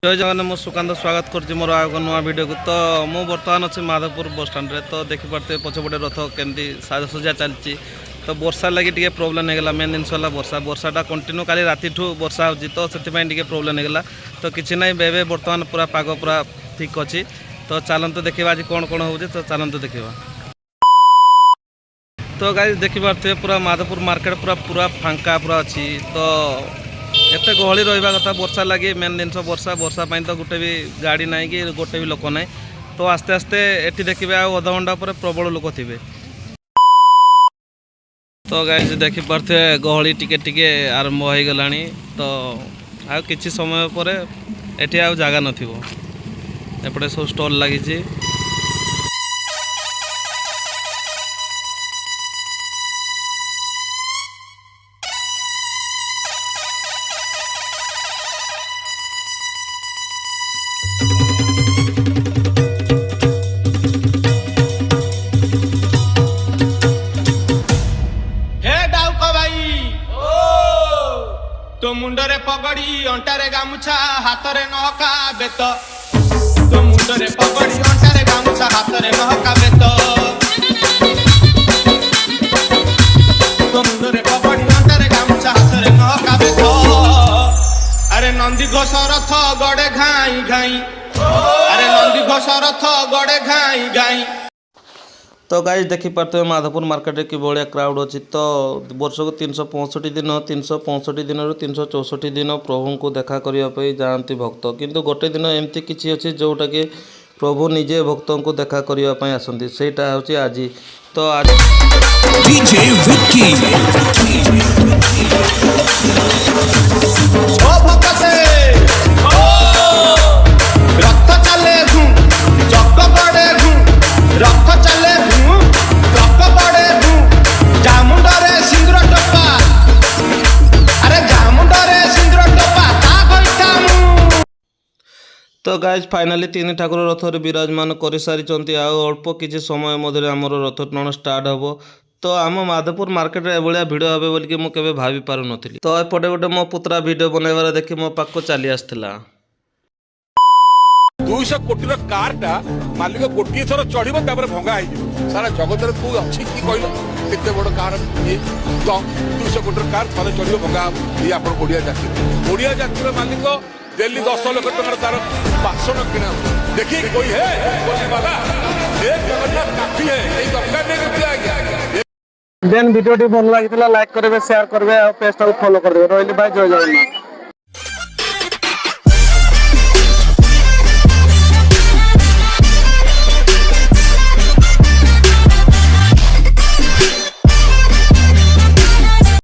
जय जगन्नाथ मु सुकांत स्वागत कर मोर आग नुआ वीडियो को। तो मु बर्तमान अच्छे माधवपुर बस स्टाण्ड तो देखिपे पछपटे रथ केमती साजसजा चलती। तो वर्षा लगी टे प्रोब्लेम होगा। मेन जिनस वर्षाटा कंटिन्यू काली राति वर्षा हो तो से प्रोब्लेम होगा। तो किसी ना बेबे बर्तमान पूरा पाग पूरा ठीक अच्छी। तो चलते देखा आज कौन कौन हो तो चलते देखा। तो गाइस देखिपे पूरा माधवपुर मार्केट पूरा पूरा फांका पूरा अच्छी। तो एत गहली रहा कथा वर्षा लगी मेन जिन वर्षा वर्षा तो गोटे भी गाड़ी ना कि गोटे भी लोक ना। तो आस्ते आस्ते एटी देखिए आधा घंटा पर प्रबल लोक थे। तो गाइस देखिपे गहली टिके टिके आरंभ हो गला। तो आ किसी समय पर एटी आ जगह नपटे सब स्टल लगी। तो मुंडरे पगड़ी अंटारे गामुछा हाथरे नहका बेत। तो मुंडरे पगड़ी अंटारे गामुछा हाथरे नहका बेत। तो मुंडरे पगड़ी अंटारे गामुछा हाथरे नहका बेत। अरे नंदी घोष रथ गड़े घाई घाई। अरे नंदी घोष रथ गड़े घाई घाई। तो गाइस देखिपे माधवपुर मार्केट कि भाया क्राउड अच्छी। तो वर्ष को 365 दिन 365 दिन 364 दिन प्रभु को देखा करने जाती भक्त। किंतु गोटे दिन एमती किसी अच्छी जोटा कि प्रभु निजे भक्त को देखा करने आसती सेटा हूँ आज। तो आज तो गाइज फाइनाली तीन ठाकुर रथ विराजमान कर सारी अल्प किसी समय मध्य आमर रथ टण स्टार्ट हम। तो आम माधवपुर मार्केट एभलिया भिड़ हे बोलिकी मुझे भाभी पार नी। तो एपटे गोटे मो पुत्रा वीडियो बनवार देखी मो पाक चली आसला। 200 कोटी कारटा मालिक गोटे थर चढ़ भंगा हो सारा जगत तू अच्छी कि कहल एत बड़ कार तो 200 कोटी कार थे चढ़ भंगा ये आप ओडिया जातिर मालिक डेली 10 लाख टकर तार बासन किना देखिए कोई है वाला काफी है देन वीडियो भल लगी लाइक करेंगे शेयर करेंगे और पेज को फॉलो कर देवे। रही भाई जय जगन्नाथ।